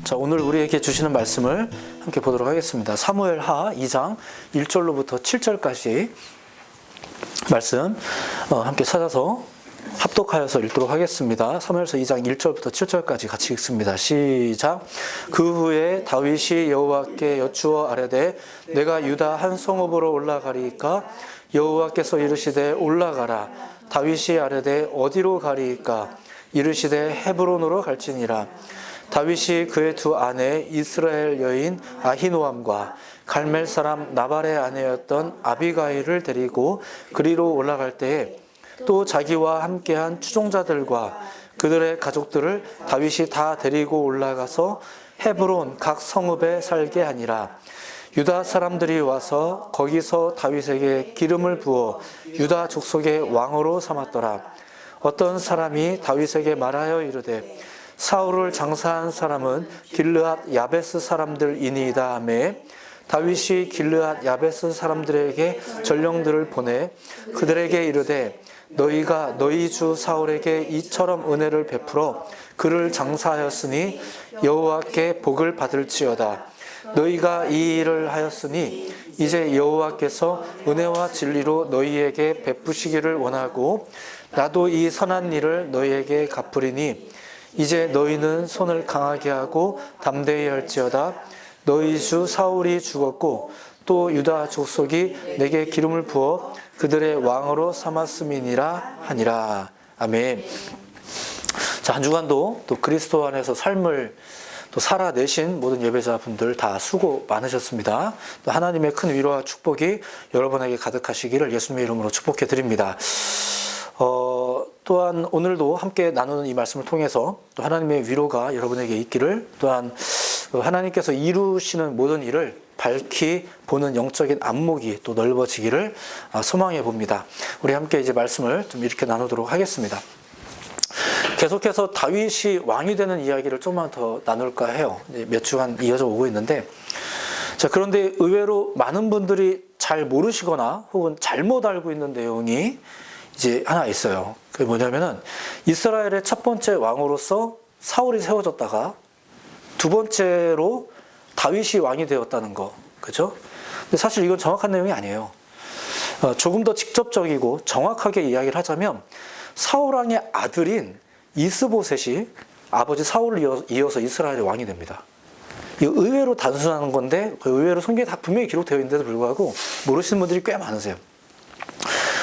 자, 오늘 우리에게 주시는 말씀을 함께 보도록 하겠습니다. 사무엘하 2장 1절로부터 7절까지 말씀 함께 찾아서 합독하여서 읽도록 하겠습니다. 사무엘서 2장 1절부터 7절까지 같이 읽습니다. 시작. 그 후에 다윗이 여호와께 여쭈어 아뢰되 내가 유다 한 성읍으로 올라가리이까? 여호와께서 이르시되 올라가라. 다윗이 아뢰되 어디로 가리이까? 이르시되 헤브론으로 갈지니라. 다윗이 그의 두 아내 이스라엘 여인 아히노암과 갈멜 사람 나발의 아내였던 아비가일을 데리고 그리로 올라갈 때에 또 자기와 함께한 추종자들과 그들의 가족들을 다윗이 다 데리고 올라가서 헤브론 각 성읍에 살게 하니라. 유다 사람들이 와서 거기서 다윗에게 기름을 부어 유다 족속의 왕으로 삼았더라. 어떤 사람이 다윗에게 말하여 이르되 사울을 장사한 사람은 길르앗 야베스 사람들이니이다 하매 다윗이 길르앗 야베스 사람들에게 전령들을 보내 그들에게 이르되 너희가 너희 주 사울에게 이처럼 은혜를 베풀어 그를 장사하였으니 여호와께 복을 받을지어다. 너희가 이 일을 하였으니 이제 여호와께서 은혜와 진리로 너희에게 베푸시기를 원하고 나도 이 선한 일을 너희에게 갚으리니 이제 너희는 손을 강하게 하고 담대히 할지어다. 너희 주 사울이 죽었고 또 유다 족속이 내게 기름을 부어 그들의 왕으로 삼았음이니라 하니라. 아멘. 자, 한 주간도 또 그리스도 안에서 삶을 또 살아내신 모든 예배자분들 다 수고 많으셨습니다. 또 하나님의 큰 위로와 축복이 여러분에게 가득하시기를 예수님의 이름으로 축복해 드립니다. 또한 오늘도 함께 나누는 이 말씀을 통해서 또 하나님의 위로가 여러분에게 있기를, 또한 하나님께서 이루시는 모든 일을 밝히 보는 영적인 안목이 또 넓어지기를 소망해 봅니다. 우리 함께 이제 말씀을 좀 이렇게 나누도록 하겠습니다. 계속해서 다윗이 왕이 되는 이야기를 조금만 더 나눌까 해요. 몇 주간 이어져 오고 있는데, 자, 그런데 의외로 많은 분들이 잘 모르시거나 혹은 잘못 알고 있는 내용이 이제 하나 있어요. 그게 뭐냐면은 이스라엘의 첫 번째 왕으로서 사울이 세워졌다가 두 번째로 다윗이 왕이 되었다는 거, 그죠? 근데 사실 이건 정확한 내용이 아니에요. 조금 더 직접적이고 정확하게 이야기를 하자면 사울 왕의 아들인 이스보셋이 아버지 사울을 이어서 이스라엘의 왕이 됩니다. 이거 의외로 단순한 건데 의외로 성경에 다 분명히 기록되어 있는데도 불구하고 모르시는 분들이 꽤 많으세요.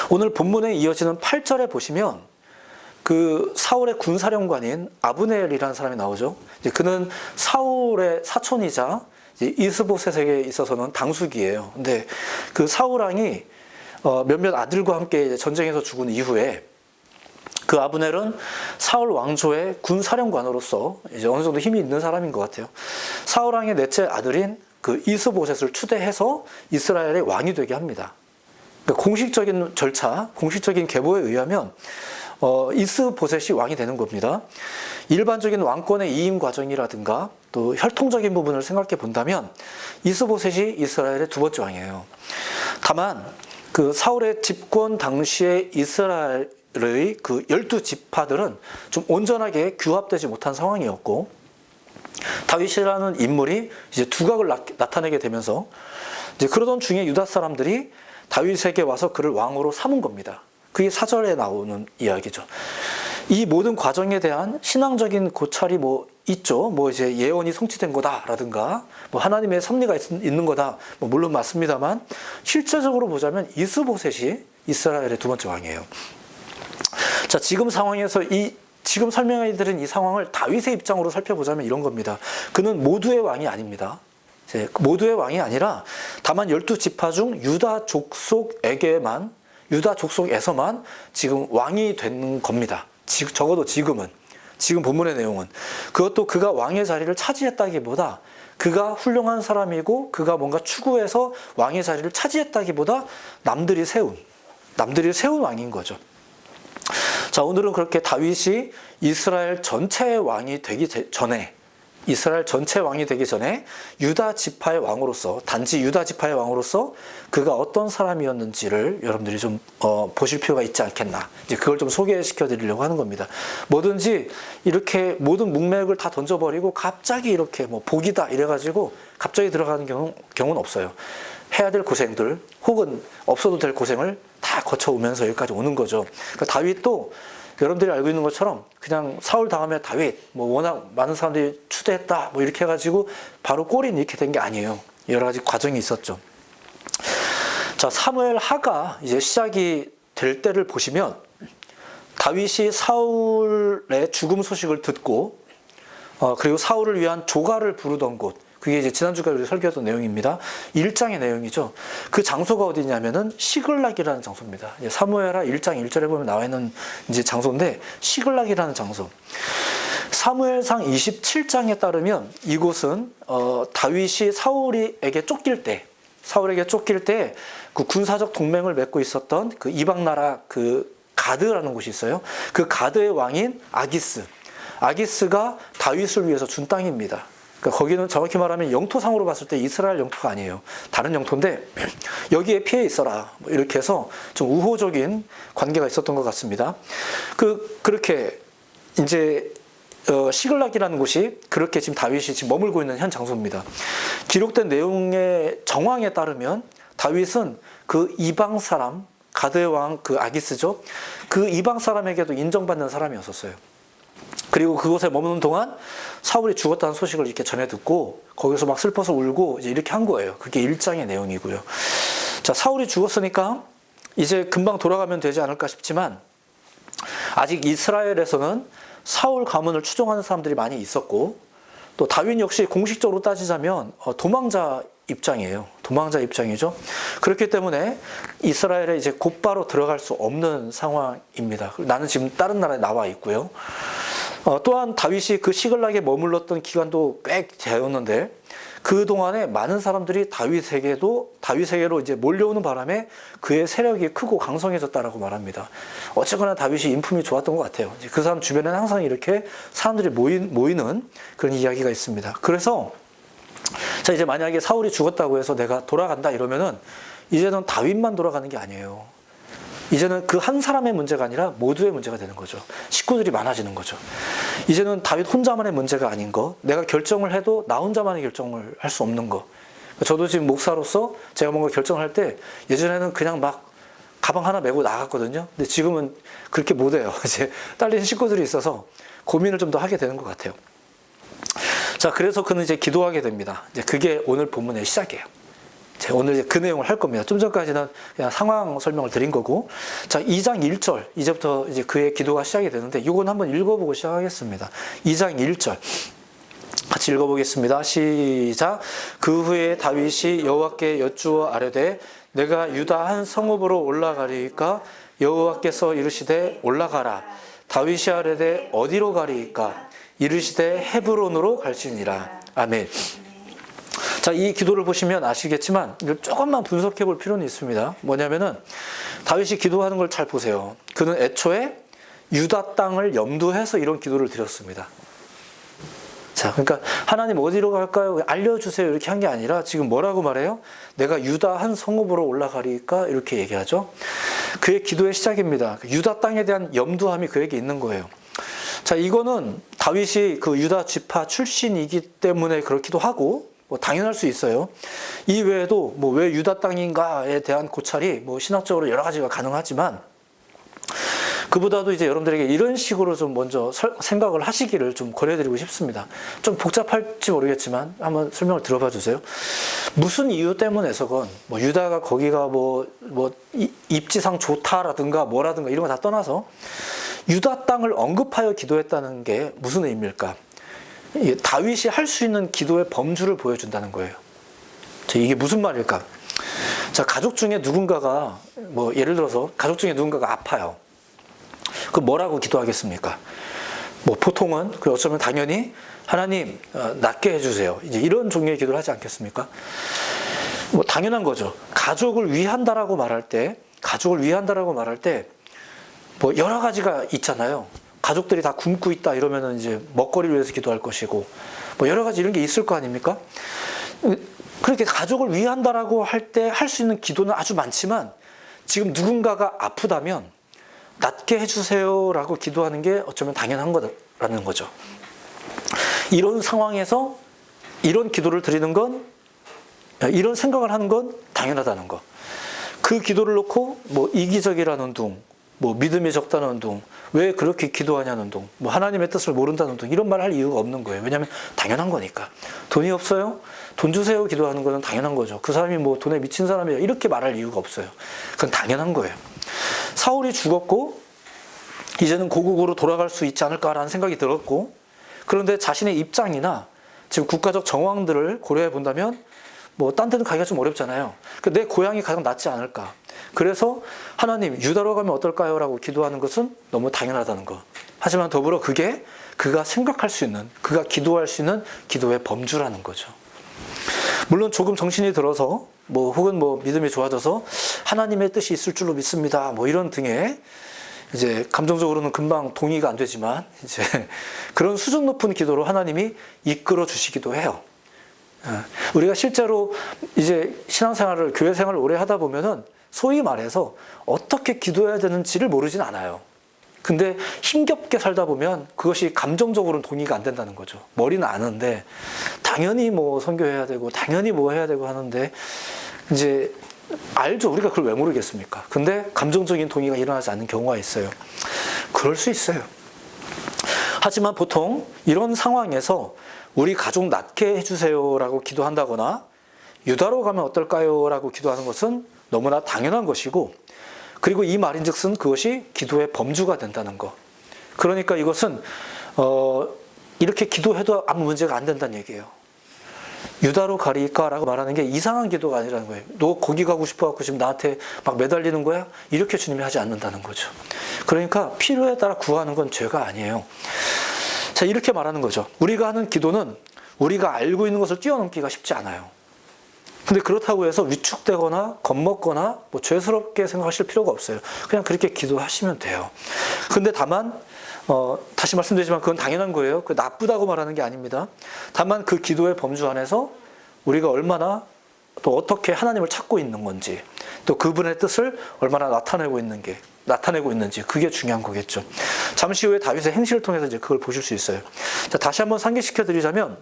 오늘 본문에 이어지는 8절에 보시면 그 사울의 군사령관인 아브넬이라는 사람이 나오죠. 이제 그는 사울의 사촌이자 이스보셋에게 있어서는 당숙이에요. 근데 그 사울 왕이 몇몇 아들과 함께 전쟁에서 죽은 이후에 그 아브넬은 사울 왕조의 군사령관으로서 이제 어느 정도 힘이 있는 사람인 것 같아요. 사울 왕의 넷째 아들인 그 이스보셋을 추대해서 이스라엘의 왕이 되게 합니다. 그러니까 공식적인 절차, 공식적인 계보에 의하면 이스보셋이 왕이 되는 겁니다. 일반적인 왕권의 이임 과정이라든가 또 혈통적인 부분을 생각해 본다면 이스보셋이 이스라엘의 두 번째 왕이에요. 다만 그 사울의 집권 당시에 이스라엘의 그 12지파들은 좀 온전하게 규합되지 못한 상황이었고, 다윗이라는 인물이 이제 두각을 나타내게 되면서 이제 그러던 중에 유다 사람들이 다윗에게 와서 그를 왕으로 삼은 겁니다. 그게 4절에 나오는 이야기죠. 이 모든 과정에 대한 신앙적인 고찰이 있죠. 이제 예언이 성취된 거다라든가, 하나님의 섭리가 있는 거다. 물론 맞습니다만, 실제적으로 보자면 이스보셋이 이스라엘의 두 번째 왕이에요. 자, 지금 상황에서 지금 설명해드린 이 상황을 다윗의 입장으로 살펴보자면 이런 겁니다. 그는 모두의 왕이 아닙니다. 모두의 왕이 아니라 다만 12지파 중 유다 족속에서만 지금 왕이 된 겁니다. 적어도 지금 본문의 내용은. 그것도 그가 왕의 자리를 차지했다기보다 그가 훌륭한 사람이고 그가 뭔가 추구해서 왕의 자리를 차지했다기보다 남들이 세운 왕인 거죠. 자, 오늘은 그렇게 다윗이 이스라엘 전체의 왕이 되기 전에 이스라엘 전체 왕이 되기 전에 유다 지파의 왕으로서, 단지 유다 지파의 왕으로서 그가 어떤 사람이었는지를 여러분들이 좀 보실 필요가 있지 않겠나. 이제 그걸 좀 소개시켜 드리려고 하는 겁니다. 뭐든지 이렇게 모든 문맥을 다 던져버리고 갑자기 이렇게 뭐 복이다 이래가지고 갑자기 들어가는 경우는 없어요. 해야 될 고생들 혹은 없어도 될 고생을 다 거쳐오면서 여기까지 오는 거죠. 그러니까 다윗도 여러분들이 알고 있는 것처럼 그냥 사울 다음에 다윗, 뭐 워낙 많은 사람들이 추대했다, 뭐 이렇게 해가지고 바로 꼴이 이렇게 된 게 아니에요. 여러 가지 과정이 있었죠. 자, 사무엘 하가 이제 시작이 될 때를 보시면 다윗이 사울의 죽음 소식을 듣고 그리고 사울을 위한 조가를 부르던 곳, 그게 이제 지난주까지 우리 설교했던 내용입니다. 1장의 내용이죠. 그 장소가 어디냐면은 시글락이라는 장소입니다. 사무엘하 1장 1절에 보면 나와 있는 이제 장소인데 시글락이라는 장소. 사무엘상 27장에 따르면 이곳은 다윗이 사울에게 쫓길 때 그 군사적 동맹을 맺고 있었던 그 이방 나라 그 가드라는 곳이 있어요. 그 가드의 왕인 아기스가 다윗을 위해서 준 땅입니다. 그러니까 거기는 정확히 말하면 영토상으로 봤을 때 이스라엘 영토가 아니에요. 다른 영토인데 여기에 피해 있어라. 뭐 이렇게 해서 좀 우호적인 관계가 있었던 것 같습니다. 그렇게 이제 시글락이라는 곳이 그렇게 지금 다윗이 지금 머물고 있는 현 장소입니다. 기록된 내용의 정황에 따르면 다윗은 그 이방 사람, 가드의 왕 그 아기스죠. 그 이방 사람에게도 인정받는 사람이었었어요. 그리고 그곳에 머무는 동안 사울이 죽었다는 소식을 이렇게 전해 듣고 거기서 막 슬퍼서 울고 이제 이렇게 한 거예요. 그게 1장의 내용이고요. 자, 사울이 죽었으니까 이제 금방 돌아가면 되지 않을까 싶지만 아직 이스라엘에서는 사울 가문을 추종하는 사람들이 많이 있었고 또 다윗 역시 공식적으로 따지자면 도망자 입장이죠. 그렇기 때문에 이스라엘에 이제 곧바로 들어갈 수 없는 상황입니다. 나는 지금 다른 나라에 나와 있고요. 또한 다윗이 그 시글락에 머물렀던 기간도 꽤 되었는데 그 동안에 많은 사람들이 다윗에게로 이제 몰려오는 바람에 그의 세력이 크고 강성해졌다라고 말합니다. 어쨌거나 다윗이 인품이 좋았던 것 같아요. 그 사람 주변에는 항상 이렇게 사람들이 모이는 그런 이야기가 있습니다. 그래서 자, 이제 만약에 사울이 죽었다고 해서 내가 돌아간다 이러면은 이제는 다윗만 돌아가는 게 아니에요. 이제는 그 한 사람의 문제가 아니라 모두의 문제가 되는 거죠. 식구들이 많아지는 거죠. 이제는 다윗 혼자만의 문제가 아닌 거, 내가 결정을 해도 나 혼자만의 결정을 할 수 없는 거. 저도 지금 목사로서 제가 뭔가 결정을 할 때 예전에는 그냥 막 가방 하나 메고 나갔거든요. 근데 지금은 그렇게 못해요. 이제 딸린 식구들이 있어서 고민을 좀 더 하게 되는 것 같아요. 자, 그래서 그는 이제 기도하게 됩니다. 이제 그게 오늘 본문의 시작이에요. 오늘 이제 그 내용을 할 겁니다. 좀 전까지는 그냥 상황 설명을 드린 거고. 자, 2장 1절. 이제부터 이제 그의 기도가 시작이 되는데, 이건 한번 읽어보고 시작하겠습니다. 2장 1절. 같이 읽어보겠습니다. 시작. 그 후에 다윗이 여호와께 여쭈어 아뢰되 내가 유다 한 성읍으로 올라가리이까? 여호와께서 이르시되 올라가라. 다윗이 아뢰되 어디로 가리이까? 이르시되 헤브론으로 갈지니라. 아멘. 자, 이 기도를 보시면 아시겠지만 조금만 분석해 볼 필요는 있습니다. 뭐냐면은 다윗이 기도하는 걸 잘 보세요. 그는 애초에 유다 땅을 염두해서 이런 기도를 드렸습니다. 자, 그러니까 하나님 어디로 갈까요? 알려주세요. 이렇게 한 게 아니라 지금 뭐라고 말해요? 내가 유다 한 성읍으로 올라가리까? 이렇게 얘기하죠. 그의 기도의 시작입니다. 유다 땅에 대한 염두함이 그에게 있는 거예요. 자, 이거는 다윗이 그 유다 지파 출신이기 때문에 그렇기도 하고, 뭐 당연할 수 있어요. 이 외에도 뭐 왜 유다 땅인가에 대한 고찰이 뭐 신학적으로 여러 가지가 가능하지만, 그보다도 이제 여러분들에게 이런 식으로 좀 먼저 생각을 하시기를 좀 권해드리고 싶습니다. 좀 복잡할지 모르겠지만 한번 설명을 들어봐 주세요. 무슨 이유 때문에서건 뭐 유다가 거기가 뭐 입지상 좋다라든가 뭐라든가 이런 거 다 떠나서 유다 땅을 언급하여 기도했다는 게 무슨 의미일까? 다윗이 할 수 있는 기도의 범주를 보여준다는 거예요. 이게 무슨 말일까? 자, 가족 중에 누군가가 뭐 예를 들어서 가족 중에 누군가가 아파요. 그 뭐라고 기도하겠습니까? 뭐 보통은 어쩌면 당연히 하나님 낫게 해주세요. 이제 이런 종류의 기도를 하지 않겠습니까? 뭐 당연한 거죠. 가족을 위한다라고 말할 때 뭐 여러 가지가 있잖아요. 가족들이 다 굶고 있다 이러면은 이제 먹거리를 위해서 기도할 것이고, 뭐 여러 가지 이런 게 있을 거 아닙니까? 그렇게 가족을 위한다라고 할 때 할 수 있는 기도는 아주 많지만 지금 누군가가 아프다면 낫게 해주세요라고 기도하는 게 어쩌면 당연한 거라는 거죠. 이런 상황에서 이런 기도를 드리는 건, 이런 생각을 하는 건 당연하다는 거. 그 기도를 놓고 뭐 이기적이라는 둥, 뭐 믿음이 적다는 둥, 왜 그렇게 기도하냐는 둥, 뭐 하나님의 뜻을 모른다는 둥, 이런 말 할 이유가 없는 거예요. 왜냐하면 당연한 거니까. 돈이 없어요? 돈 주세요 기도하는 거는 당연한 거죠. 그 사람이 뭐 돈에 미친 사람이야 이렇게 말할 이유가 없어요. 그건 당연한 거예요. 사울이 죽었고 이제는 고국으로 돌아갈 수 있지 않을까라는 생각이 들었고, 그런데 자신의 입장이나 지금 국가적 정황들을 고려해 본다면 뭐 딴 데는 가기가 좀 어렵잖아요. 내 고향이 가장 낫지 않을까. 그래서 하나님 유다로 가면 어떨까요? 라고 기도하는 것은 너무 당연하다는 것. 하지만 더불어 그게 그가 생각할 수 있는, 그가 기도할 수 있는 기도의 범주라는 거죠. 물론 조금 정신이 들어서 뭐 혹은 뭐 믿음이 좋아져서 하나님의 뜻이 있을 줄로 믿습니다. 뭐 이런 등의 이제 감정적으로는 금방 동의가 안 되지만 이제 그런 수준 높은 기도로 하나님이 이끌어 주시기도 해요. 우리가 실제로 이제 신앙생활을, 교회 생활을 오래 하다 보면은 소위 말해서 어떻게 기도해야 되는지를 모르진 않아요. 근데 힘겹게 살다 보면 그것이 감정적으로는 동의가 안 된다는 거죠. 머리는 아는데 당연히 뭐 선교해야 되고 당연히 뭐 해야 되고 하는데 이제 알죠. 우리가 그걸 왜 모르겠습니까? 근데 감정적인 동의가 일어나지 않는 경우가 있어요. 그럴 수 있어요. 하지만 보통 이런 상황에서 우리 가족 낫게 해주세요라고 기도한다거나 유다로 가면 어떨까요? 라고 기도하는 것은 너무나 당연한 것이고, 그리고 이 말인즉슨 그것이 기도의 범주가 된다는 것. 그러니까 이것은 이렇게 기도해도 아무 문제가 안 된다는 얘기예요. 유다로 가리까? 라고 말하는 게 이상한 기도가 아니라는 거예요. 너 거기 가고 싶어갖고 지금 나한테 막 매달리는 거야? 이렇게 주님이 하지 않는다는 거죠. 그러니까 필요에 따라 구하는 건 죄가 아니에요. 자, 이렇게 말하는 거죠. 우리가 하는 기도는 우리가 알고 있는 것을 뛰어넘기가 쉽지 않아요. 근데 그렇다고 해서 위축되거나 겁먹거나 뭐 죄스럽게 생각하실 필요가 없어요. 그냥 그렇게 기도하시면 돼요. 근데 다만 다시 말씀드리지만 그건 당연한 거예요. 그 나쁘다고 말하는 게 아닙니다. 다만 그 기도의 범주 안에서 우리가 얼마나 또 어떻게 하나님을 찾고 있는 건지, 또 그분의 뜻을 얼마나 나타내고 있는지, 그게 중요한 거겠죠. 잠시 후에 다윗의 행실을 통해서 이제 그걸 보실 수 있어요. 자, 다시 한번 상기시켜 드리자면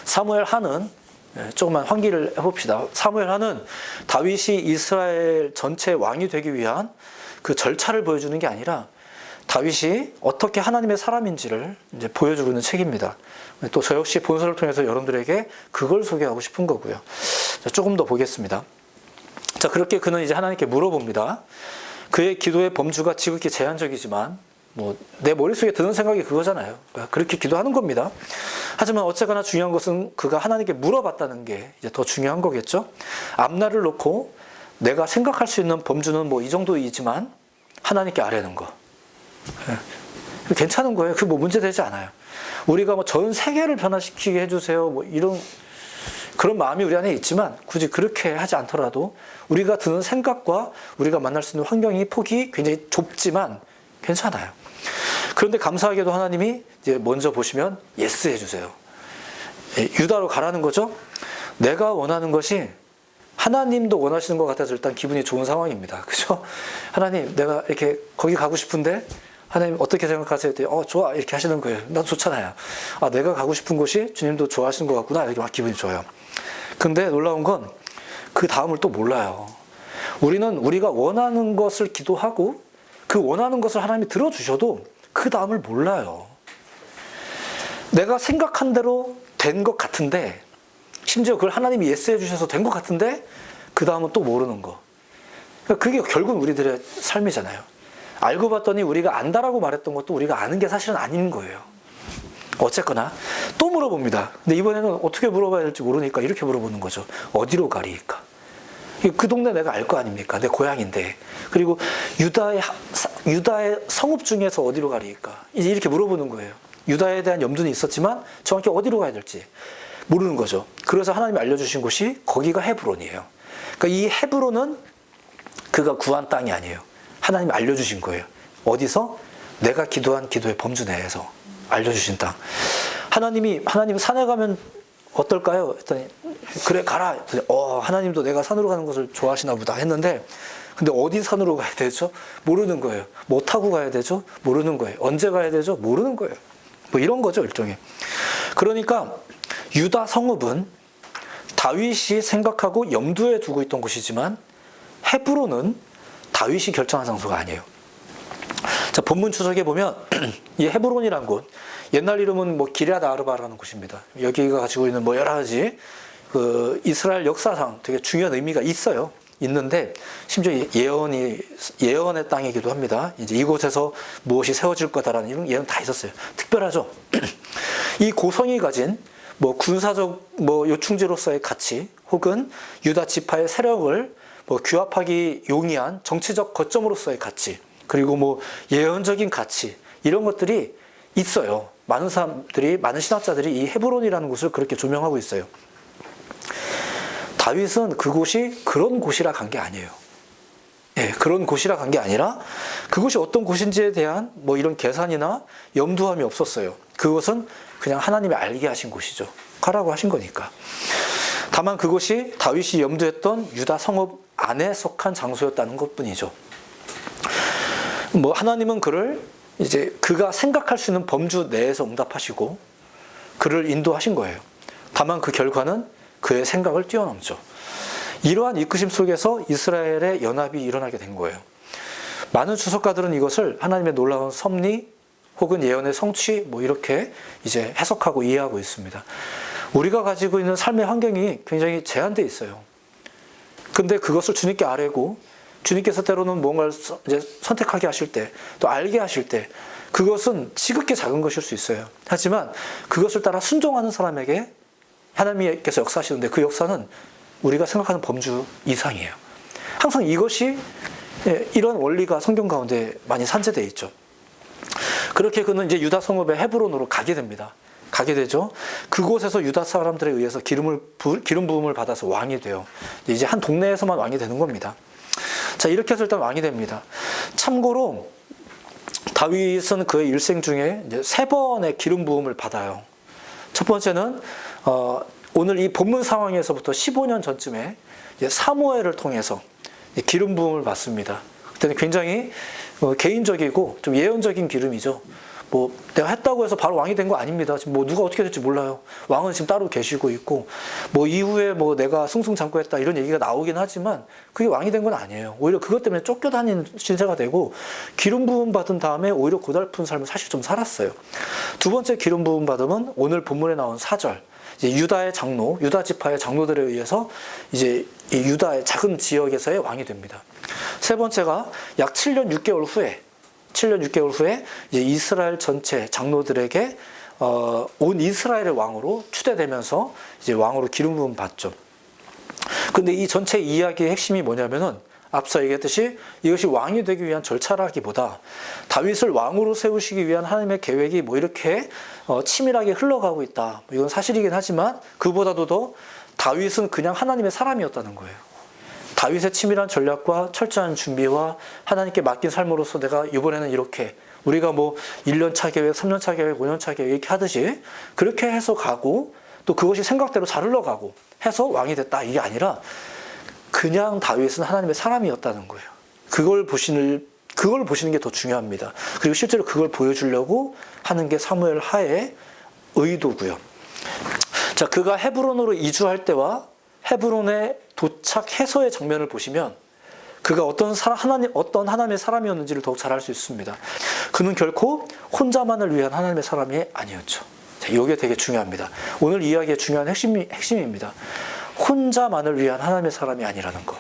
사무엘 하는, 조금만 환기를 해봅시다. 사무엘 하는 다윗이 이스라엘 전체 왕이 되기 위한 그 절차를 보여주는 게 아니라 다윗이 어떻게 하나님의 사람인지를 이제 보여주고 있는 책입니다. 또 저 역시 본서를 통해서 여러분들에게 그걸 소개하고 싶은 거고요. 자, 조금 더 보겠습니다. 자, 그렇게 그는 이제 하나님께 물어봅니다. 그의 기도의 범주가 지극히 제한적이지만 뭐 내 머릿속에 드는 생각이 그거잖아요. 그렇게 기도하는 겁니다. 하지만 어쨌거나 중요한 것은 그가 하나님께 물어봤다는 게 이제 더 중요한 거겠죠. 앞날을 놓고 내가 생각할 수 있는 범주는 뭐 이 정도이지만 하나님께 아뢰는 거. 괜찮은 거예요. 그 뭐 문제되지 않아요. 우리가 뭐 전 세계를 변화시키게 해주세요. 뭐 이런 그런 마음이 우리 안에 있지만 굳이 그렇게 하지 않더라도 우리가 드는 생각과 우리가 만날 수 있는 환경이 폭이 굉장히 좁지만 괜찮아요. 그런데 감사하게도 하나님이 이제 먼저 보시면 예스 해주세요. 유다로 가라는 거죠. 내가 원하는 것이 하나님도 원하시는 것 같아서 일단 기분이 좋은 상황입니다. 그죠? 하나님, 내가 이렇게 거기 가고 싶은데 하나님 어떻게 생각하세요? 좋아. 이렇게 하시는 거예요. 나도 좋잖아요. 내가 가고 싶은 곳이 주님도 좋아하시는 것 같구나. 이렇게 막 기분이 좋아요. 근데 놀라운 건 그 다음을 또 몰라요. 우리는 우리가 원하는 것을 기도하고 그 원하는 것을 하나님이 들어주셔도 그 다음을 몰라요. 내가 생각한 대로 된 것 같은데, 심지어 그걸 하나님이 예스 해주셔서 된 것 같은데 그 다음은 또 모르는 거. 그게 결국 우리들의 삶이잖아요. 알고 봤더니 우리가 안다라고 말했던 것도 우리가 아는 게 사실은 아닌 거예요. 어쨌거나 또 물어봅니다. 근데 이번에는 어떻게 물어봐야 될지 모르니까 이렇게 물어보는 거죠. 어디로 가리까? 그 동네 내가 알 거 아닙니까? 내 고향인데. 그리고 유다의 성읍 중에서 어디로 가리까? 이제 이렇게 물어보는 거예요. 유다에 대한 염두는 있었지만 정확히 어디로 가야 될지 모르는 거죠. 그래서 하나님이 알려주신 곳이 거기가 헤브론이에요. 그러니까 이 헤브론은 그가 구한 땅이 아니에요. 하나님이 알려주신 거예요. 어디서? 내가 기도한 기도의 범주 내에서 알려주신 땅. 하나님 산에 가면 어떨까요? 했더니 그래 가라. 했더니 하나님도 내가 산으로 가는 것을 좋아하시나 보다 했는데, 근데 어디 산으로 가야 되죠? 모르는 거예요. 뭐 타고 가야 되죠? 모르는 거예요. 언제 가야 되죠? 모르는 거예요. 뭐 이런 거죠, 일종의. 그러니까 유다 성읍은 다윗이 생각하고 염두에 두고 있던 곳이지만 헤브론은 다윗이 결정한 장소가 아니에요. 자, 본문 추석에 보면 이 헤브론이란 곳, 옛날 이름은 뭐 기럇 아르바라는 곳입니다. 여기가 가지고 있는 뭐 여러 가지 그 이스라엘 역사상 되게 중요한 의미가 있어요. 있는데 심지어 예언의 땅이기도 합니다. 이제 이곳에서 무엇이 세워질 거다라는 이런 예언 다 있었어요. 특별하죠. 이 고성이 가진 뭐 군사적 뭐 요충지로서의 가치, 혹은 유다 지파의 세력을 뭐 규합하기 용이한 정치적 거점으로서의 가치, 그리고 뭐 예언적인 가치, 이런 것들이 있어요. 많은 사람들이, 많은 신학자들이 이 헤브론이라는 곳을 그렇게 조명하고 있어요. 다윗은 그곳이 그런 곳이라 간 게 아니에요. 예, 그런 곳이라 간 게 아니라 그곳이 어떤 곳인지에 대한 뭐 이런 계산이나 염두함이 없었어요. 그것은 그냥 하나님이 알게 하신 곳이죠. 가라고 하신 거니까. 다만 그곳이 다윗이 염두했던 유다 성읍 안에 속한 장소였다는 것뿐이죠. 뭐 하나님은 그를 이제 그가 생각할 수 있는 범주 내에서 응답하시고 그를 인도하신 거예요. 다만 그 결과는 그의 생각을 뛰어넘죠. 이러한 이끄심 속에서 이스라엘의 연합이 일어나게 된 거예요. 많은 주석가들은 이것을 하나님의 놀라운 섭리 혹은 예언의 성취 뭐 이렇게 이제 해석하고 이해하고 있습니다. 우리가 가지고 있는 삶의 환경이 굉장히 제한되어 있어요. 근데 그것을 주님께 아뢰고 주님께서 때로는 뭔가를 이제 선택하게 하실 때, 또 알게 하실 때, 그것은 지극히 작은 것일 수 있어요. 하지만 그것을 따라 순종하는 사람에게 하나님께서 역사하시는데 그 역사는 우리가 생각하는 범주 이상이에요. 항상 이것이, 이런 원리가 성경 가운데 많이 산재되어 있죠. 그렇게 그는 이제 유다 성읍의 헤브론으로 가게 됩니다. 가게 되죠. 그곳에서 유다 사람들에 의해서 기름 부음을 받아서 왕이 돼요. 이제 한 동네에서만 왕이 되는 겁니다. 자, 이렇게 해서 일단 왕이 됩니다. 참고로 다윗은 그의 일생 중에 이제 3번의 기름 부음을 받아요. 첫 번째는 오늘 이 본문 상황에서부터 15년 전쯤에 사무엘을 통해서 기름 부음을 받습니다. 그때는 굉장히 개인적이고 좀 예언적인 기름이죠. 뭐 내가 했다고 해서 바로 왕이 된 거 아닙니다. 지금 뭐 누가 어떻게 될지 몰라요. 왕은 지금 따로 계시고 있고 뭐 이후에 뭐 내가 승승장구했다 이런 얘기가 나오긴 하지만 그게 왕이 된 건 아니에요. 오히려 그것 때문에 쫓겨다니는 신세가 되고 기름 부음 받은 다음에 오히려 고달픈 삶을 사실 좀 살았어요. 두 번째 기름 부음 받음은 오늘 본문에 나온 4절. 이제 유다의 장로, 유다 지파의 장로들에 의해서 이제 이 유다의 작은 지역에서의 왕이 됩니다. 세 번째가 약 7년 6개월 후에 이제 이스라엘 전체 장로들에게 온 이스라엘의 왕으로 추대되면서 이제 왕으로 기름 부음 받죠. 근데 이 전체 이야기의 핵심이 뭐냐면은 앞서 얘기했듯이 이것이 왕이 되기 위한 절차라기보다 다윗을 왕으로 세우시기 위한 하나님의 계획이 뭐 이렇게 치밀하게 흘러가고 있다. 이건 사실이긴 하지만 그보다도 더 다윗은 그냥 하나님의 사람이었다는 거예요. 다윗의 치밀한 전략과 철저한 준비와 하나님께 맡긴 삶으로서 내가 이번에는 이렇게 우리가 뭐 1년차 계획, 3년차 계획, 5년차 계획 이렇게 하듯이 그렇게 해서 가고 또 그것이 생각대로 잘 흘러가고 해서 왕이 됐다 이게 아니라 그냥 다윗은 하나님의 사람이었다는 거예요. 그걸 보시는 게 더 중요합니다. 그리고 실제로 그걸 보여주려고 하는 게 사무엘 하의 의도고요. 자, 그가 헤브론으로 이주할 때와 헤브론에 도착해서의 장면을 보시면 그가 어떤 하나님의 사람이었는지를 더욱 잘 알 수 있습니다. 그는 결코 혼자만을 위한 하나님의 사람이 아니었죠. 자, 이게 되게 중요합니다. 오늘 이야기의 중요한 핵심입니다. 혼자만을 위한 하나님의 사람이 아니라는 것.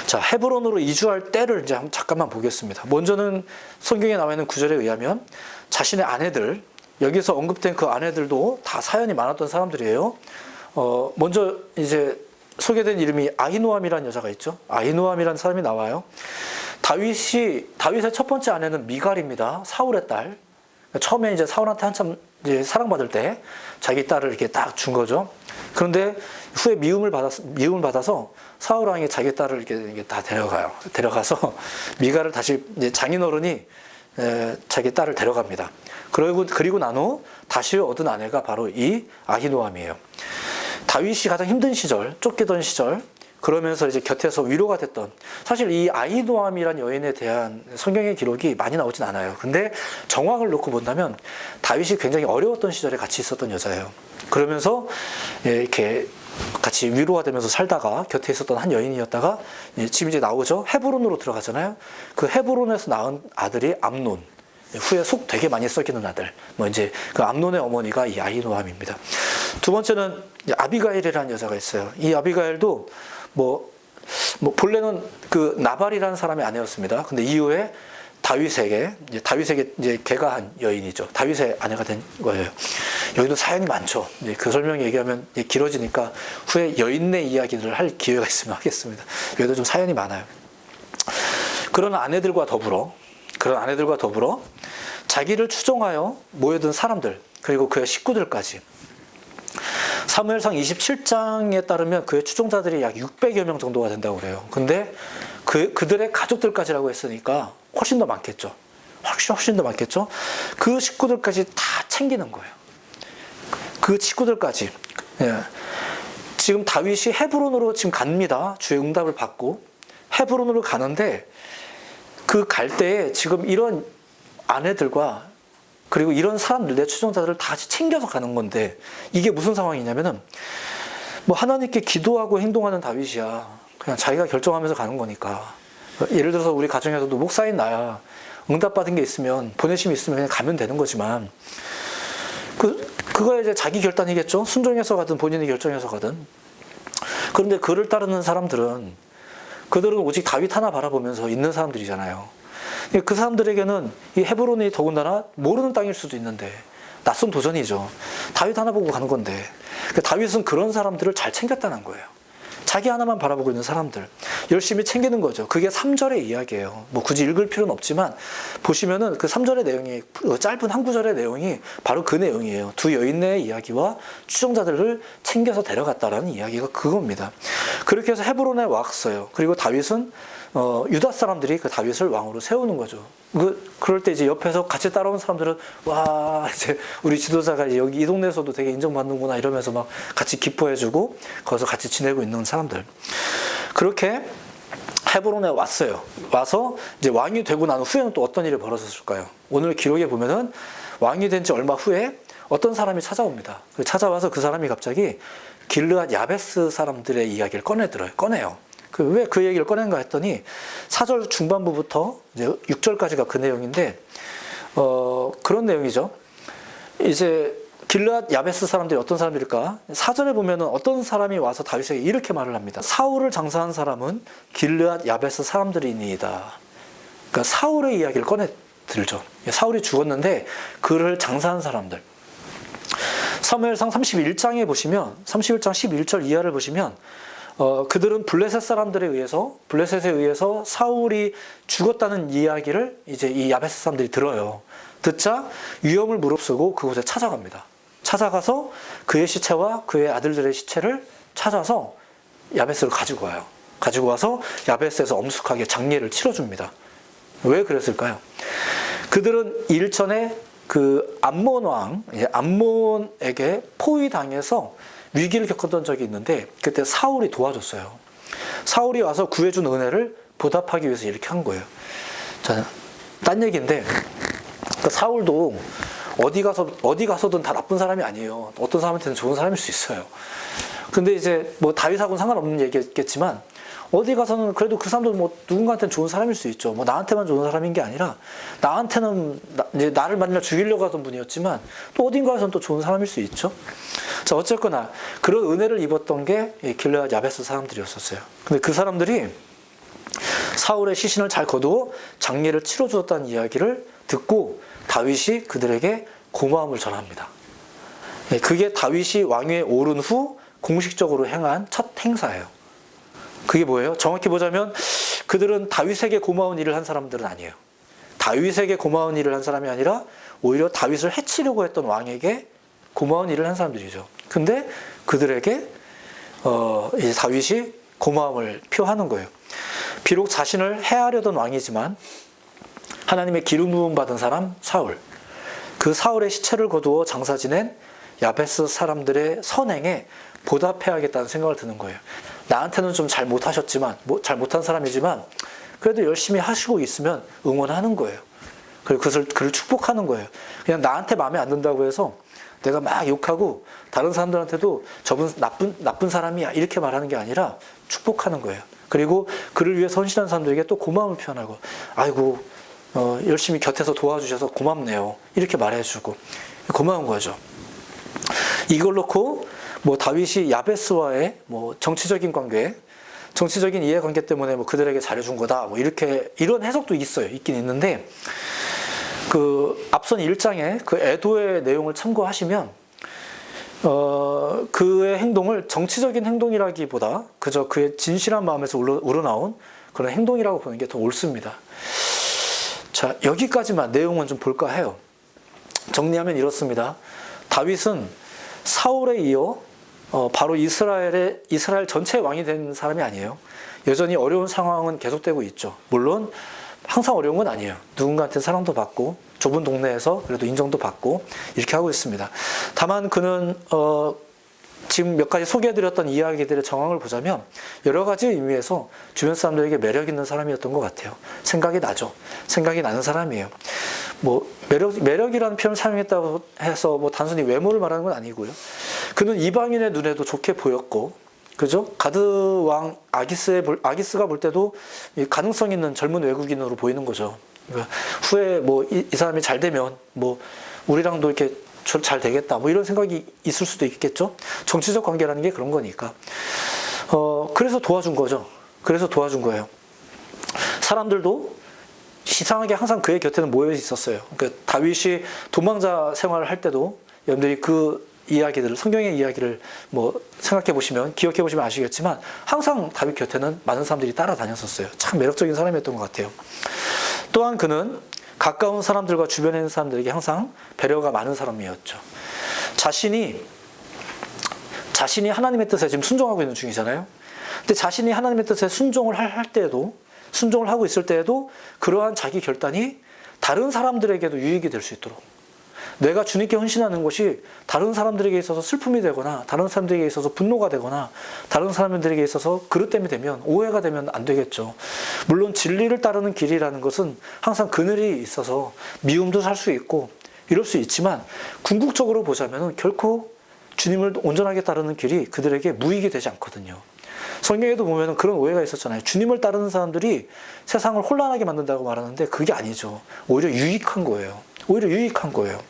자, 헤브론으로 이주할 때를 이제 잠깐만 보겠습니다. 먼저는 성경에 나와 있는 구절에 의하면 자신의 아내들, 여기서 언급된 그 아내들도 다 사연이 많았던 사람들이에요. 먼저 이제 소개된 이름이 아히노암이라는 여자가 있죠. 아히노암이라는 사람이 나와요. 다윗의 첫 번째 아내는 미갈입니다. 사울의 딸. 처음에 이제 사울한테 한참 이제 사랑받을 때 자기 딸을 이렇게 딱 준 거죠. 그런데 후에 미움을 받아서 사울 왕이 자기 딸을 이렇게 다 데려가서 미갈을 다시 이제 장인어른이 자기 딸을 데려갑니다. 그리고 난 후 다시 얻은 아내가 바로 이 아히노암이에요. 다윗이 가장 힘든 시절, 쫓기던 시절, 그러면서 이제 곁에서 위로가 됐던, 사실 이 아히노암이란 여인에 대한 성경의 기록이 많이 나오진 않아요. 근데 정황을 놓고 본다면 다윗이 굉장히 어려웠던 시절에 같이 있었던 여자예요. 그러면서 이렇게 같이 위로가 되면서 살다가 곁에 있었던 한 여인이었다가 지금 이제 나오죠. 헤브론으로 들어가잖아요. 그 헤브론에서 낳은 아들이 암논. 후에 속 되게 많이 썩이는 아들. 이제 그 암논의 어머니가 이 아히노암입니다. 두 번째는 아비가일이라는 여자가 있어요. 이 아비가일도 본래는 그 나발이라는 사람의 아내였습니다. 근데 이후에 다윗에게 이제 걔가 한 여인이죠. 다윗의 아내가 된 거예요. 여기도 사연이 많죠. 그 설명 얘기하면 길어지니까 후에 여인네 이야기를 할 기회가 있으면 하겠습니다. 여기도 좀 사연이 많아요. 그런 아내들과 더불어 자기를 추종하여 모여든 사람들, 그리고 그의 식구들까지, 사무엘상 27장에 따르면 그의 추종자들이 약 600여 명 정도가 된다고 그래요. 근데 그들의 가족들까지라고 했으니까 훨씬 더 많겠죠. 훨씬 더 많겠죠. 그 식구들까지 다 챙기는 거예요. 그 식구들까지. 지금 다윗이 헤브론으로 지금 갑니다. 주의 응답을 받고 헤브론으로 가는데, 그 갈 때에 지금 이런 아내들과 그리고 이런 사람들, 내 추종자들을 다 같이 챙겨서 가는 건데, 이게 무슨 상황이냐면은 하나님께 기도하고 행동하는 다윗이야. 그냥 자기가 결정하면서 가는 거니까. 예를 들어서 우리 가정에서도 목사인 나야 응답받은 게 있으면, 보내심이 있으면 그냥 가면 되는 거지만, 그거야 이제 자기 결단이겠죠. 순종해서 가든 본인이 결정해서 가든. 그런데 그를 따르는 사람들은, 그들은 오직 다윗 하나 바라보면서 있는 사람들이잖아요. 그 사람들에게는 이 헤브론이 더군다나 모르는 땅일 수도 있는데 낯선 도전이죠. 다윗 하나 보고 가는 건데, 다윗은 그런 사람들을 잘 챙겼다는 거예요. 자기 하나만 바라보고 있는 사람들 열심히 챙기는 거죠. 그게 3절의 이야기예요. 굳이 읽을 필요는 없지만 보시면은 그 3절의 내용이, 짧은 한 구절의 내용이 바로 그 내용이에요. 두 여인의 이야기와 추종자들을 챙겨서 데려갔다라는 이야기가 그겁니다. 그렇게 해서 헤브론에 왔어요. 그리고 다윗은 유다 사람들이 그 다윗을 왕으로 세우는 거죠. 그럴 때 이제 옆에서 같이 따라온 사람들은, 와, 이제 우리 지도자가 이제 여기 이 동네에서도 되게 인정받는구나 이러면서 막 같이 기뻐해주고 거기서 같이 지내고 있는 사람들. 그렇게 헤브론에 왔어요. 와서 이제 왕이 되고 난 후에는 또 어떤 일이 벌어졌을까요? 오늘 기록에 보면은 왕이 된 지 얼마 후에 어떤 사람이 찾아옵니다. 찾아와서 그 사람이 갑자기 길르앗 야베스 사람들의 이야기를 꺼내요. 왜 그 얘기를 꺼낸가 했더니 4절 중반부부터 이제 6절까지가 그 내용인데, 그런 내용이죠. 이제 길르앗 야베스 사람들이 어떤 사람들일까? 4절에 보면은 어떤 사람이 와서 다윗에게 이렇게 말을 합니다. 사울을 장사한 사람은 길르앗 야베스 사람들이니이다. 그러니까 사울의 이야기를 꺼내들죠. 사울이 죽었는데 그를 장사한 사람들. 사무엘상 31장에 보시면, 31장 11절 이하를 보시면, 그들은 블레셋 사람들에 의해서, 블레셋에 의해서 사울이 죽었다는 이야기를 이제 이 야베스 사람들이 들어요. 듣자 위험을 무릅쓰고 그곳에 찾아갑니다. 찾아가서 그의 시체와 그의 아들들의 시체를 찾아서 야베스를 가지고 와요. 가지고 와서 야베스에서 엄숙하게 장례를 치러줍니다. 왜 그랬을까요? 그들은 일전에 그 암몬 왕, 암몬에게 포위당해서 위기를 겪었던 적이 있는데, 그때 사울이 도와줬어요. 사울이 와서 구해준 은혜를 보답하기 위해서 이렇게 한 거예요. 자, 딴 얘기인데, 그 사울도 어디 가서든 다 나쁜 사람이 아니에요. 어떤 사람한테는 좋은 사람일 수 있어요. 근데 이제 다윗하고는 상관없는 얘기겠지만, 어디 가서는 그래도 그 사람도 누군가한테는 좋은 사람일 수 있죠. 나한테만 좋은 사람인 게 아니라, 나한테는 이제 나를 만날 죽이려고 하던 분이었지만, 또 어딘가에서는 또 좋은 사람일 수 있죠. 자, 어쨌거나 그런 은혜를 입었던 게 길르앗 야베스 사람들이었었어요. 근데 그 사람들이 사울의 시신을 잘 거두어 장례를 치러주었다는 이야기를 듣고 다윗이 그들에게 고마움을 전합니다. 그게 다윗이 왕위에 오른 후 공식적으로 행한 첫 행사예요. 그게 뭐예요? 정확히 보자면 그들은 다윗에게 고마운 일을 한 사람들은 아니에요. 다윗에게 고마운 일을 한 사람이 아니라 오히려 다윗을 해치려고 했던 왕에게 고마운 일을 한 사람들이죠. 근데 그들에게 이제 다윗이 고마움을 표하는 거예요. 비록 자신을 해하려던 왕이지만 하나님의 기름 부음 받은 사람 사울, 그 사울의 시체를 거두어 장사 지낸 야베스 사람들의 선행에 보답해야겠다는 생각을 드는 거예요. 나한테는 좀 잘 못하셨지만, 잘 못한 사람이지만 그래도 열심히 하시고 있으면 응원하는 거예요. 그리고 그를 축복하는 거예요. 그냥 나한테 마음에 안 든다고 해서 내가 막 욕하고 다른 사람들한테도 저분 나쁜 사람이야 이렇게 말하는 게 아니라 축복하는 거예요. 그리고 그를 위해 헌신한 사람들에게 또 고마움을 표현하고, 아이고 열심히 곁에서 도와주셔서 고맙네요 이렇게 말해주고 고마운 거죠. 이걸 놓고 뭐 다윗이 야베스와의 뭐 정치적인 관계, 정치적인 이해관계 때문에 뭐 그들에게 잘해준 거다 뭐 이렇게 이런 해석도 있긴 있는데, 그 앞선 1장에 그 애도의 내용을 참고하시면 그의 행동을 정치적인 행동이라기보다 그저 그의 진실한 마음에서 우러나온 그런 행동이라고 보는 게 더 옳습니다. 자, 여기까지만 내용은 좀 볼까 해요. 정리하면 이렇습니다. 다윗은 사울에 이어 바로 이스라엘 전체의 왕이 된 사람이 아니에요. 여전히 어려운 상황은 계속되고 있죠. 물론 항상 어려운 건 아니에요. 누군가한테 사랑도 받고 좁은 동네에서 그래도 인정도 받고 이렇게 하고 있습니다. 다만 그는 지금 몇 가지 소개해드렸던 이야기들의 정황을 보자면 여러 가지 의미에서 주변 사람들에게 매력 있는 사람이었던 것 같아요. 생각이 나죠. 생각이 나는 사람이에요. 뭐 매력이라는 표현을 사용했다고 해서 뭐 단순히 외모를 말하는 건 아니고요. 그는 이방인의 눈에도 좋게 보였고, 그죠? 가드 왕 아기스가 볼 때도 가능성 있는 젊은 외국인으로 보이는 거죠. 그러니까 후에 뭐 이 사람이 잘 되면 뭐 우리랑도 이렇게 잘 되겠다 뭐 이런 생각이 있을 수도 있겠죠. 정치적 관계라는 게 그런 거니까. 그래서 도와준 거죠. 그래서 도와준 거예요. 사람들도 이상하게 항상 그의 곁에는 모여 있었어요. 그러니까 다윗이 도망자 생활을 할 때도 여러분들이 그 이야기들을, 성경의 이야기를 뭐 생각해 보시면, 기억해 보시면 아시겠지만 항상 다윗 곁에는 많은 사람들이 따라다녔었어요. 참 매력적인 사람이었던 것 같아요. 또한 그는 가까운 사람들과 주변에 있는 사람들에게 항상 배려가 많은 사람이었죠. 자신이 하나님의 뜻에 지금 순종하고 있는 중이잖아요. 근데 자신이 하나님의 뜻에 순종을 순종을 하고 있을 때에도 그러한 자기 결단이 다른 사람들에게도 유익이 될 수 있도록, 내가 주님께 헌신하는 것이 다른 사람들에게 있어서 슬픔이 되거나 다른 사람들에게 있어서 분노가 되거나 다른 사람들에게 있어서 그릇됨이 되면, 오해가 되면 안 되겠죠. 물론 진리를 따르는 길이라는 것은 항상 그늘이 있어서 미움도 살 수 있고 이럴 수 있지만, 궁극적으로 보자면 결코 주님을 온전하게 따르는 길이 그들에게 무익이 되지 않거든요. 성경에도 보면 그런 오해가 있었잖아요. 주님을 따르는 사람들이 세상을 혼란하게 만든다고 말하는데 그게 아니죠. 오히려 유익한 거예요. 오히려 유익한 거예요.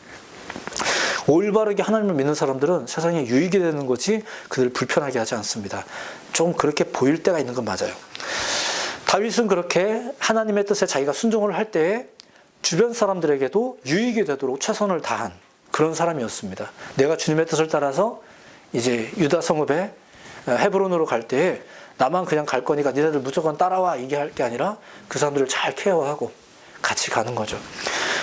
올바르게 하나님을 믿는 사람들은 세상에 유익이 되는 거지 그들을 불편하게 하지 않습니다. 좀 그렇게 보일 때가 있는 건 맞아요. 다윗은 그렇게 하나님의 뜻에 자기가 순종을 할 때에 주변 사람들에게도 유익이 되도록 최선을 다한 그런 사람이었습니다. 내가 주님의 뜻을 따라서 이제 유다 성읍에 헤브론으로 갈 때에 나만 그냥 갈 거니까 니네들 무조건 따라와 이게 할 게 아니라 그 사람들을 잘 케어하고 같이 가는 거죠.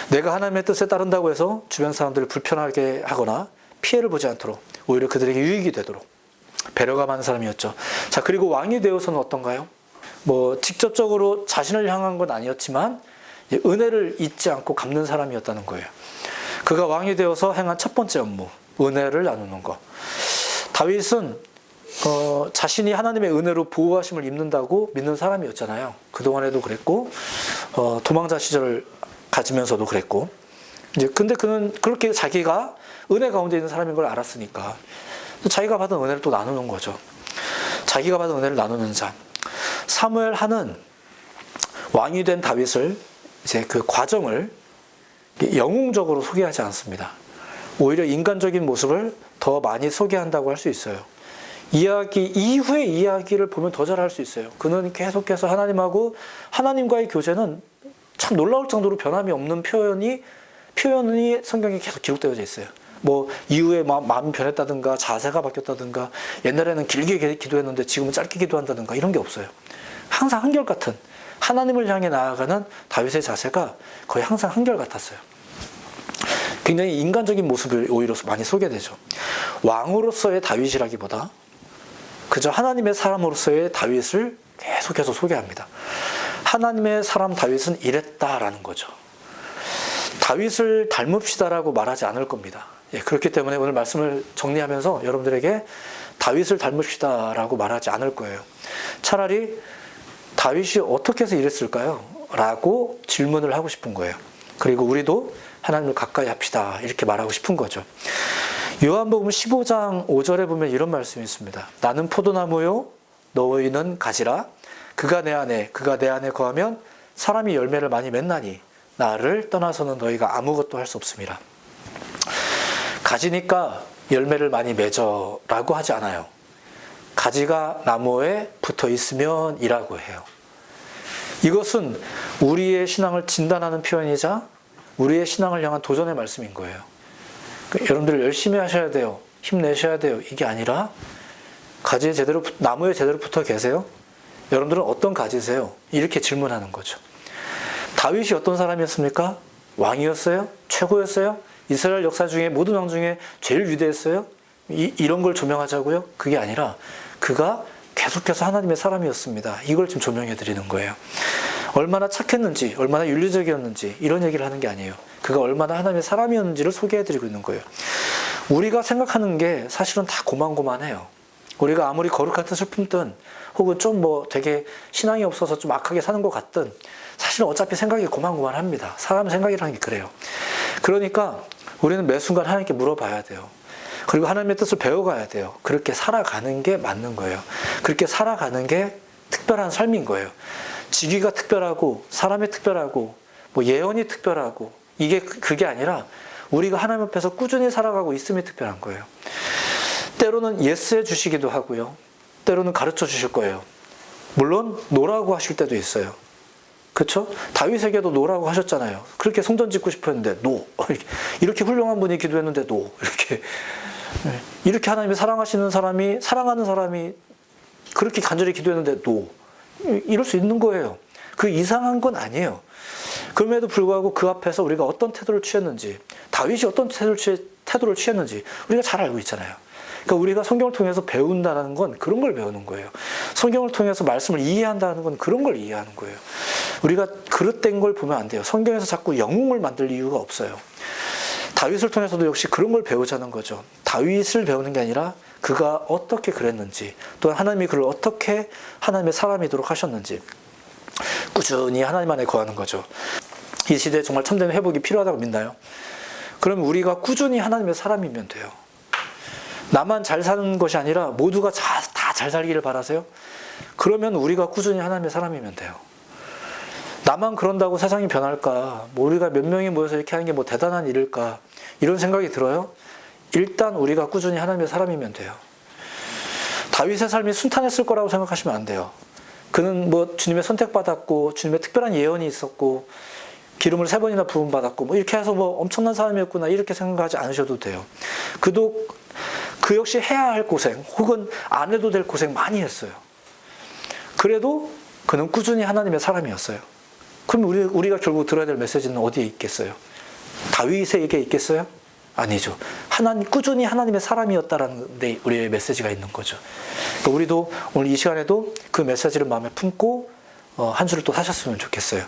내가 하나님의 뜻에 따른다고 해서 주변 사람들을 불편하게 하거나 피해를 보지 않도록, 오히려 그들에게 유익이 되도록 배려가 많은 사람이었죠. 자, 그리고 왕이 되어서는 어떤가요? 뭐 직접적으로 자신을 향한 건 아니었지만 은혜를 잊지 않고 갚는 사람이었다는 거예요. 그가 왕이 되어서 행한 첫 번째 업무, 은혜를 나누는 것. 다윗은 자신이 하나님의 은혜로 보호하심을 입는다고 믿는 사람이었잖아요. 그동안에도 그랬고, 도망자 시절을 가지면서도 그랬고. 근데 그는 그렇게 자기가 은혜 가운데 있는 사람인 걸 알았으니까 자기가 받은 은혜를 또 나누는 거죠. 자기가 받은 은혜를 나누는 자. 사무엘 하는 왕이 된 다윗을 이제 그 과정을 영웅적으로 소개하지 않습니다. 오히려 인간적인 모습을 더 많이 소개한다고 할 수 있어요. 이후의 이야기를 보면 더 잘할 수 있어요. 그는 계속해서 하나님과의 교제는 참 놀라울 정도로 변함이 없는 표현이 성경에 계속 기록되어져 있어요. 뭐 이후에 마음이 변했다든가 자세가 바뀌었다든가 옛날에는 길게 기도했는데 지금은 짧게 기도한다든가 이런 게 없어요. 항상 한결같은 하나님을 향해 나아가는 다윗의 자세가 거의 항상 한결같았어요. 굉장히 인간적인 모습을 오히려 많이 소개되죠. 왕으로서의 다윗이라기보다 그저 하나님의 사람으로서의 다윗을 계속해서 소개합니다. 하나님의 사람 다윗은 이랬다라는 거죠. 다윗을 닮읍시다라고 말하지 않을 겁니다. 예, 그렇기 때문에 오늘 말씀을 정리하면서 여러분들에게 다윗을 닮읍시다라고 말하지 않을 거예요. 차라리 다윗이 어떻게 해서 이랬을까요? 라고 질문을 하고 싶은 거예요. 그리고 우리도 하나님을 가까이 합시다 이렇게 말하고 싶은 거죠. 요한복음 15장 5절에 보면 이런 말씀이 있습니다. 나는 포도나무요 너희는 가지라. 그가 내 안에 거하면 사람이 열매를 많이 맺나니 나를 떠나서는 너희가 아무것도 할 수 없음이라. 가지니까 열매를 많이 맺어라고 하지 않아요. 가지가 나무에 붙어 있으면 이라고 해요. 이것은 우리의 신앙을 진단하는 표현이자 우리의 신앙을 향한 도전의 말씀인 거예요. 여러분들 열심히 하셔야 돼요. 힘내셔야 돼요. 이게 아니라 나무에 제대로 붙어 계세요? 여러분들은 어떤 가지세요? 이렇게 질문하는 거죠. 다윗이 어떤 사람이었습니까? 왕이었어요? 최고였어요? 이스라엘 역사 중에 모든 왕 중에 제일 위대했어요? 이런 걸 조명하자고요? 그게 아니라 그가 계속해서 하나님의 사람이었습니다. 이걸 좀 조명해 드리는 거예요. 얼마나 착했는지, 얼마나 윤리적이었는지 이런 얘기를 하는 게 아니에요. 그가 얼마나 하나님의 사람이었는지를 소개해 드리고 있는 거예요. 우리가 생각하는 게 사실은 다 고만고만해요. 우리가 아무리 거룩한 뜻을 품든 혹은 좀 되게 신앙이 없어서 좀 악하게 사는 것 같든 사실은 어차피 생각이 고만고만합니다. 사람 생각이라는 게 그래요. 그러니까 우리는 매 순간 하나님께 물어봐야 돼요. 그리고 하나님의 뜻을 배워가야 돼요. 그렇게 살아가는 게 맞는 거예요. 그렇게 살아가는 게 특별한 삶인 거예요. 직위가 특별하고 사람이 특별하고 예언이 특별하고 그게 아니라 우리가 하나님 앞에서 꾸준히 살아가고 있음이 특별한 거예요. 때로는 예스해 주시기도 하고요. 때로는 가르쳐 주실 거예요. 물론 노라고 하실 때도 있어요. 그렇죠? 다윗에게도 노라고 하셨잖아요. 그렇게 성전 짓고 싶었는데 노. 이렇게 훌륭한 분이 기도했는데 노. 이렇게 하나님이 사랑하는 사람이 그렇게 간절히 기도했는데 노. 이럴 수 있는 거예요. 그 이상한 건 아니에요. 그럼에도 불구하고 그 앞에서 우리가 어떤 태도를 취했는지, 다윗이 어떤 태도를 취했는지 우리가 잘 알고 있잖아요. 그러니까 우리가 성경을 통해서 배운다는 건 그런 걸 배우는 거예요. 성경을 통해서 말씀을 이해한다는 건 그런 걸 이해하는 거예요. 우리가 그릇된 걸 보면 안 돼요. 성경에서 자꾸 영웅을 만들 이유가 없어요. 다윗을 통해서도 역시 그런 걸 배우자는 거죠. 다윗을 배우는 게 아니라 그가 어떻게 그랬는지, 또한 하나님이 그를 어떻게 하나님의 사람이도록 하셨는지 꾸준히 하나님 안에 거하는 거죠. 이 시대에 정말 참된 회복이 필요하다고 믿나요? 그럼 우리가 꾸준히 하나님의 사람이면 돼요. 나만 잘 사는 것이 아니라 모두가 다 잘 살기를 바라세요? 그러면 우리가 꾸준히 하나님의 사람이면 돼요. 나만 그런다고 세상이 변할까? 우리가 몇 명이 모여서 이렇게 하는 게 대단한 일일까? 이런 생각이 들어요? 일단 우리가 꾸준히 하나님의 사람이면 돼요. 다윗의 삶이 순탄했을 거라고 생각하시면 안 돼요. 그는 주님의 선택받았고 주님의 특별한 예언이 있었고 기름을 3번이나 부음받았고 이렇게 해서 엄청난 사람이었구나 이렇게 생각하지 않으셔도 돼요. 그 역시 해야 할 고생 혹은 안 해도 될 고생 많이 했어요. 그래도 그는 꾸준히 하나님의 사람이었어요. 그럼 우리가 결국 들어야 될 메시지는 어디에 있겠어요? 다윗에게 있겠어요? 아니죠. 꾸준히 하나님의 사람이었다라는 데 우리의 메시지가 있는 거죠. 그러니까 우리도 오늘 이 시간에도 그 메시지를 마음에 품고 한 주를 또 사셨으면 좋겠어요.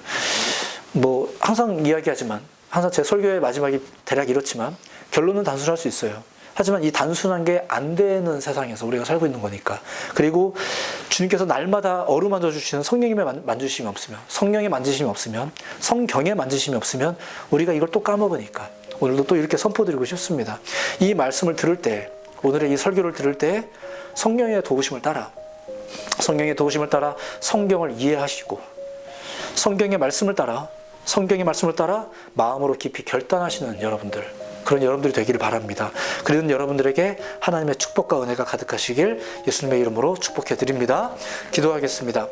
항상 이야기하지만 항상 제 설교의 마지막이 대략 이렇지만 결론은 단순할 수 있어요. 하지만 이 단순한 게 안 되는 세상에서 우리가 살고 있는 거니까. 그리고 주님께서 날마다 어루만져 주시는 성령의 만지심이 없으면, 성령의 만지심이 없으면, 성경의 만지심이 없으면 우리가 이걸 또 까먹으니까 오늘도 또 이렇게 선포드리고 싶습니다. 이 말씀을 들을 때, 오늘의 이 설교를 들을 때 성령의 도우심을 따라 성경을 이해하시고 성경의 말씀을 따라 마음으로 깊이 결단하시는 그런 여러분들이 되기를 바랍니다. 그런 여러분들에게 하나님의 축복과 은혜가 가득하시길 예수님의 이름으로 축복해 드립니다. 기도하겠습니다.